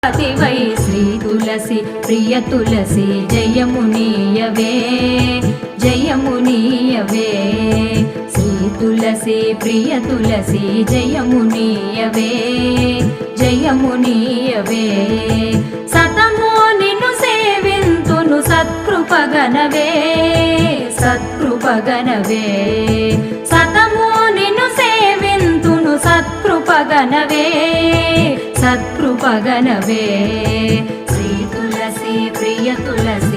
why Shri తులసి ప్రియ తులసి జయమునీయవే జయమునీయవే శ్రీ తులసి ప్రియ తులసి జయమునీయవే జయమునీయవే సతమో నిన్ను సేవింతును సత్కృపగనవే సత్కృపగనవే సతమో నిన్ను సేవింతును సత్కృపగనవే సత్కృపగనవే శ్రీ తులసి ప్రియ తులసి